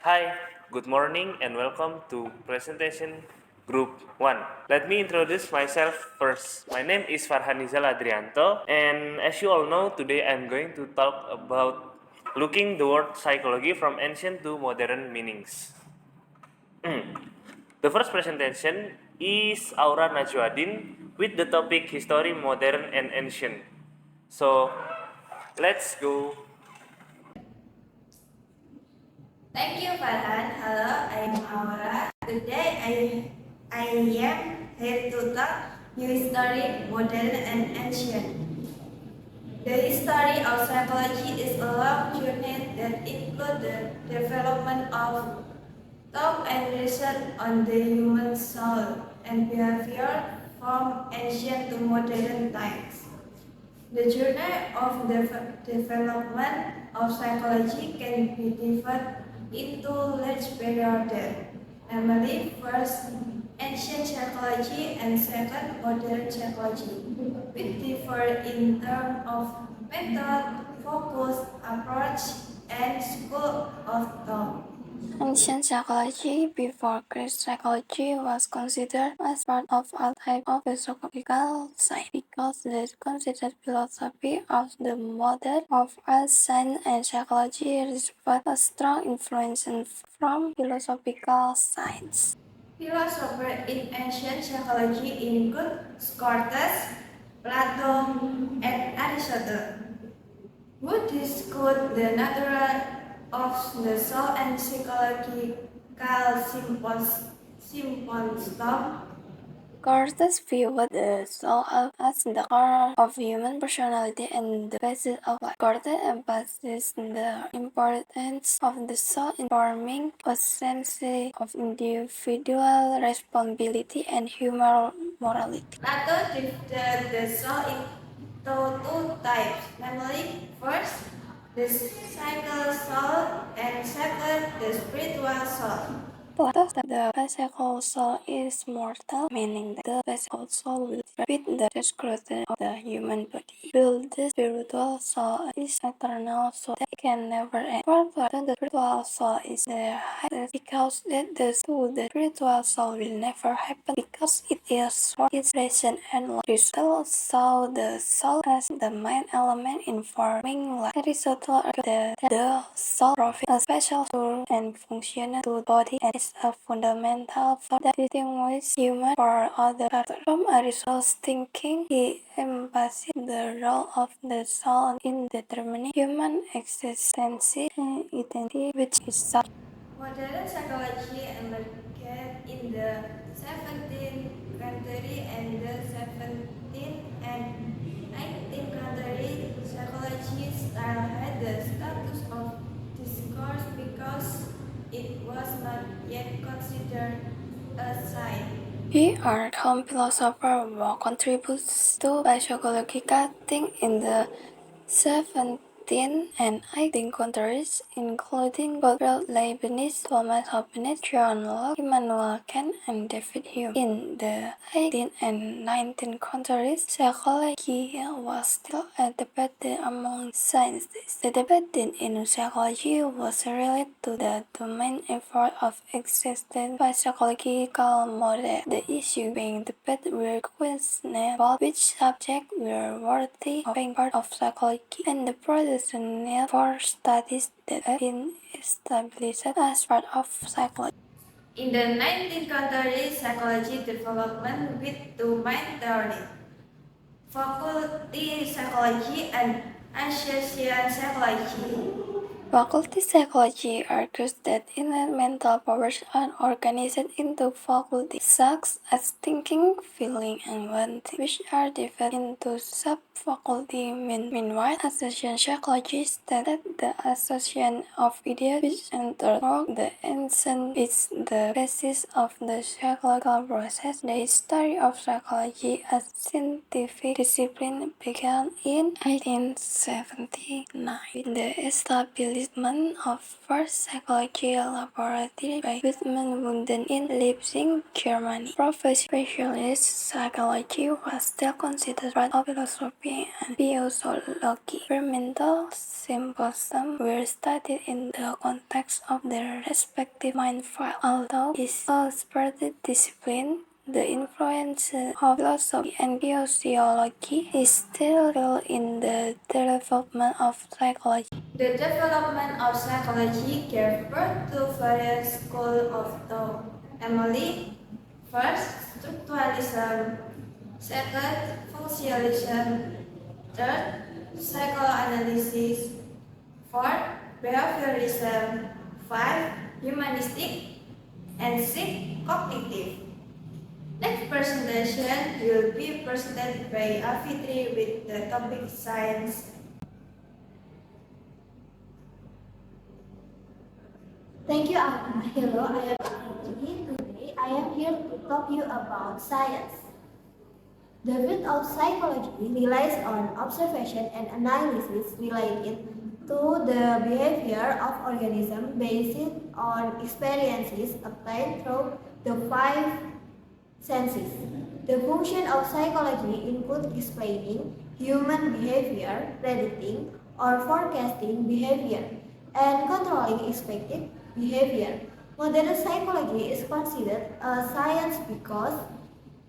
Hi, good morning and welcome to presentation group 1. Let me introduce myself first. My name is Farhanizal Adrianto and as you all know, today I'm going to talk about looking the word psychology from ancient to modern meanings. The first presentation is Aura Najwadin with the topic History Modern and Ancient. So, let's go. Thank you, Farhan. Hello, I'm Aura. Today I am here to talk new story, modern and ancient. The history of psychology is a long journey that includes the development of thought and research on the human soul and behavior from ancient to modern times. The journey of development of psychology can be divided into large periods, namely first ancient psychology and second modern psychology, which differ in terms of method, focus, approach, and school of thought. Ancient psychology before Greek psychology was considered as part of a type of philosophical science because it considered philosophy of the model of as science and psychology received a strong influence from philosophical science. Philosophers in ancient psychology include Socrates, Plato, and Aristotle who discussed the nature of the soul and psychological symptoms. Carter's viewed the soul as the core of human personality and the basis of life. Carter emphasized the importance of the soul in forming a sense of individual responsibility and human morality. Plato divided the soul into two types, namely, first, the psychical soul, and second, the spiritual soul. Plato said the physical soul is mortal, meaning that the physical soul will beat the scrutiny of the human body, while the spiritual soul is eternal, so that it can never end. For Plato, the spiritual soul is the highest because the spiritual soul will never happen because it is for its reason and life. Aristotle saw the soul as the main element in forming life. Aristotle argued that the soul provides a special tool and function to the body and is a fundamental fact that distinguishes human from other factors. From Aristotle's thinking, he emphasized the role of the soul in determining human existence and identity, which is such. Modern psychology emerged in the 17th century and the 17th and 19th century. Psychology style had the status of discourse because it was not yet considered a science. Here are some philosophers who contributes to psychological thinking in the 17th and 18th centuries, including Gottfried Leibniz, Thomas Hobbes, John Locke, Immanuel Kant, and David Hume. In the 18th and 19th centuries, psychology was still a debate among scientists. The debate in psychology was related to the domain effort of existing by psychological models. The issue being debated were questions about which subjects were worthy of being part of psychology and the broadest need for studies that had been established as part of psychology. In the 19th century, psychology development with two main theories, faculty psychology and association psychology. Faculty psychology argues that innate mental powers are organized into faculties, such as thinking, feeling, and wanting, which are divided into sub-faculty. Meanwhile, association psychology states that the association of ideas which enter the ancient is the basis of the psychological process. The history of psychology as scientific discipline began in 1879 with the establishment establishment of first psychology laboratory by Gutmann Wunden in Leipzig, Germany. Professionalist psychology was still considered part of philosophy and physiology. Experimental symposiums were studied in the context of their respective mind field. Although it is a separate discipline, the influence of philosophy and sociology is still felt in the development of psychology. The development of psychology gave birth to various schools of thought. Emily, first, structuralism, second, functionalism, third, psychoanalysis, fourth, behaviorism, five, humanistic, and six, cognitive. Next presentation will be presented by Afitri with the topic science. Thank you, Anna. Hello, I am Afitri. Today, I am here to talk you about science. The field of psychology relies on observation and analysis related to the behavior of organisms based on experiences obtained through the five senses. The function of psychology includes explaining human behavior, predicting or forecasting behavior, and controlling expected behavior. Modern psychology is considered a science because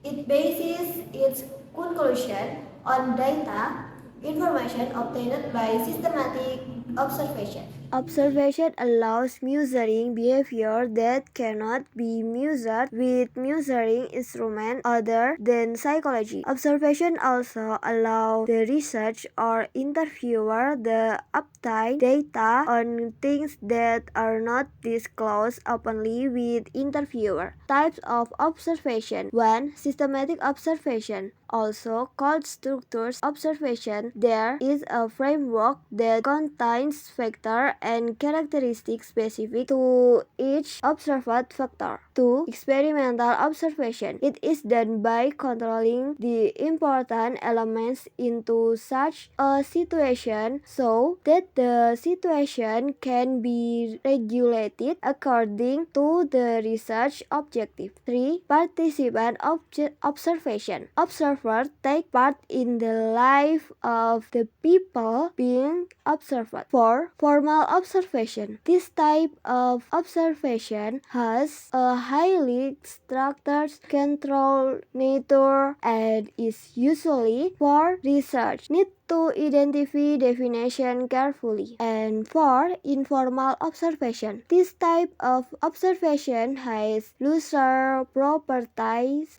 it bases its conclusion on data, information obtained by systematic observation. Observation allows measuring behavior that cannot be measured with measuring instruments other than psychology. Observation also allows the researcher or interviewer the obtain data on things that are not disclosed openly with interviewer. Types of observation. 1. Systematic observation, also called structured observation. There is a framework that contains factors and characteristics specific to each observed factor. 2. Experimental observation. It is done by controlling the important elements into such a situation so that the situation can be regulated according to the research objective. 3. Participant observation. Observers take part in the life of the people being observed. 4. Formal observation. This type of observation has a highly structured, controlled nature and is usually for research. Need to identify definition carefully. And 4. Informal observation. This type of observation has looser properties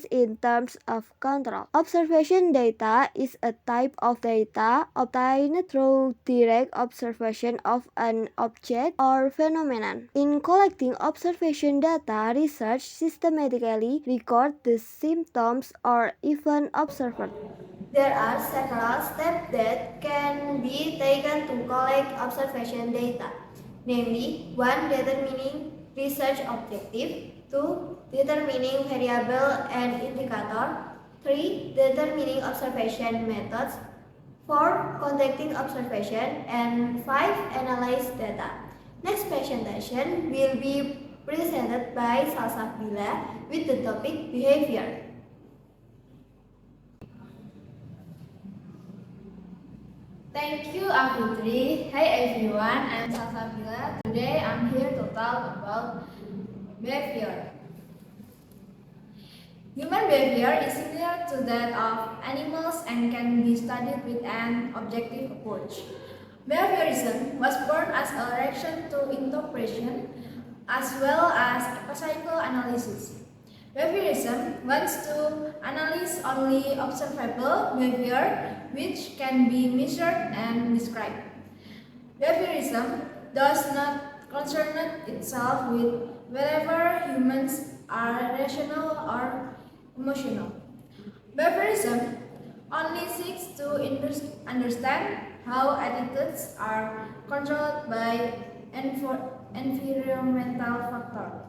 in terms of control. Observation data is a type of data obtained through direct observation of an object or phenomenon. In collecting observation data, research systematically records the symptoms or events observed. There are several steps that can be taken to collect observation data, namely 1. Determining research objective, 2. Determining variable and indicator, 3. Determining observation methods, 4. Conducting observation, and 5. Analyze data. Next presentation will be presented by Salsabila with the topic behavior. Thank you, Afitri. Hi everyone, I'm Salsabila. Today I'm here to talk about behavior. Human behavior is similar to that of animals and can be studied with an objective approach. Behaviorism was born as a reaction to interpretation as well as psychoanalysis. Behaviorism wants to analyze only observable behavior which can be measured and described. Behaviorism does not concern itself with whether humans are rational or emotional. Behaviorism only seeks to understand how attitudes are controlled by environmental factors.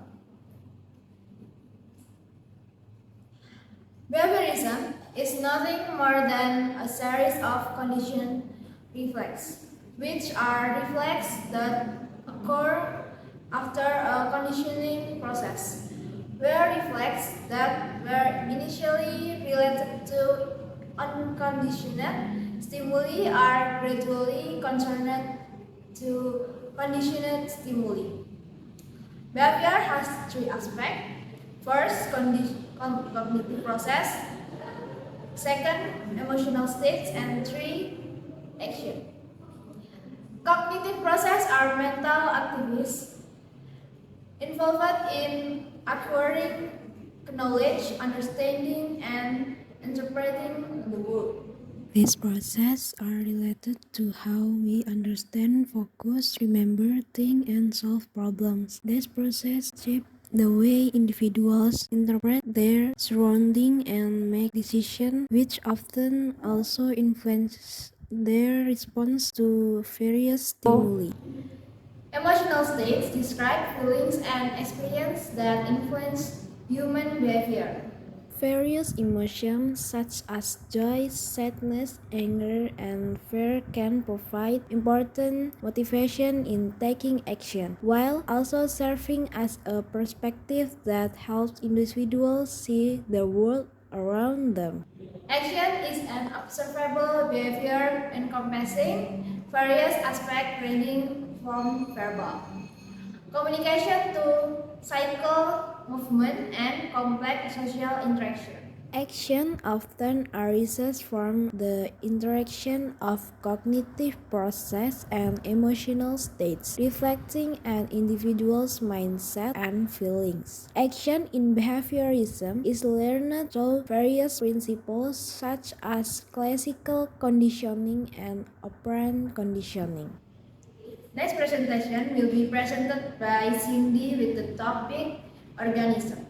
Behaviorism is nothing more than a series of conditioned reflex. which are reflex that occur after a conditioning process, where reflex that were initially related to unconditioned stimuli are gradually concerned to conditioned stimuli. Behavior has three aspects. First, cognitive process. Second, emotional states. And three, action. Cognitive process are mental activities involved in acquiring knowledge, understanding, and interpreting the world. These processes are related to how we understand, focus, remember, think, and solve problems. These processes shape the way individuals interpret their surroundings and make decisions, which often also influence their response to various stimuli. Emotional states describe feelings and experiences that influence human behavior. Various emotions such as joy, sadness, anger, and fear can provide important motivation in taking action, while also serving as a perspective that helps individuals see the world around them. Action is an observable behavior encompassing various aspects ranging from verbal communication to psycho movement and complex social interaction. Action often arises from the interaction of cognitive process and emotional states, reflecting an individual's mindset and feelings. Action in behaviorism is learned through various principles such as classical conditioning and operant conditioning. Next presentation will be presented by Cindy with the topic organism.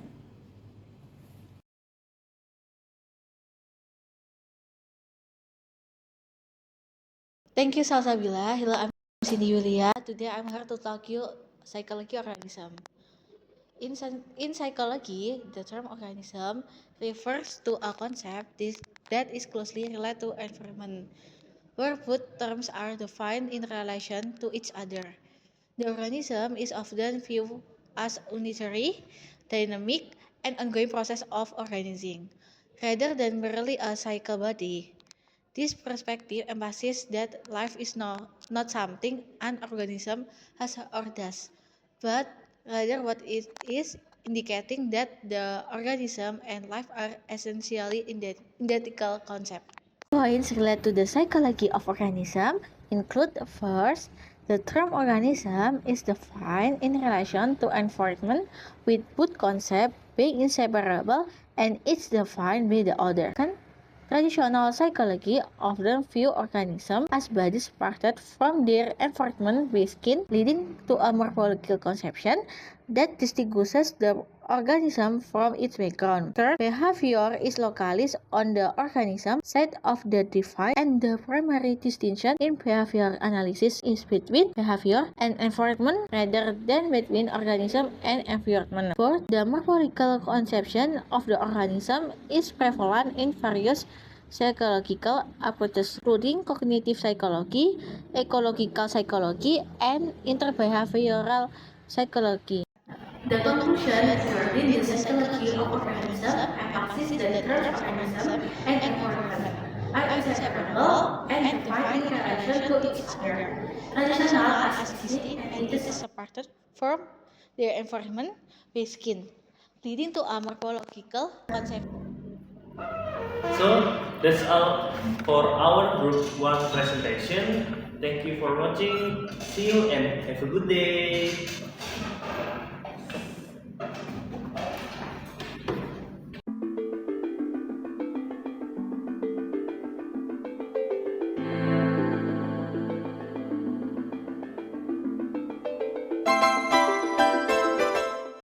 Thank you, Salsabila. Hello, I'm Cindy Yulia. Today I'm here to talk you psychology organism. In psychology, the term organism refers to a concept that is closely related to environment, where both terms are defined in relation to each other. The organism is often viewed as unitary, dynamic, and ongoing process of organizing, rather than merely a cycle body. This perspective emphasizes that life is not something an organism has or does, but rather what it is, indicating that the organism and life are essentially identical concepts. Points related to the psychology of organism include first, the term organism is defined in relation to environment, with both concepts being inseparable and each defined by the other. Traditional psychology often view organisms as bodies separated from their environment by skin, leading to a morphological conception that distinguishes the organism from its background. Third, behavior is localized on the organism side of the divide, and the primary distinction in behavior analysis is between behavior and environment rather than between organism and environment. Fourth, the morphological conception of the organism is prevalent in various psychological approaches, including cognitive psychology, ecological psychology, and interbehavioral psychology. The conclusion regarding the psychology of organism emphasizes that terms organism and environment are inseparable and defined in relation to each other. Traditional as existing entities separated from their environment by skin, leading to a morphological concept. So that's all for our group 1 presentation. Thank you for watching. See you and have a good day.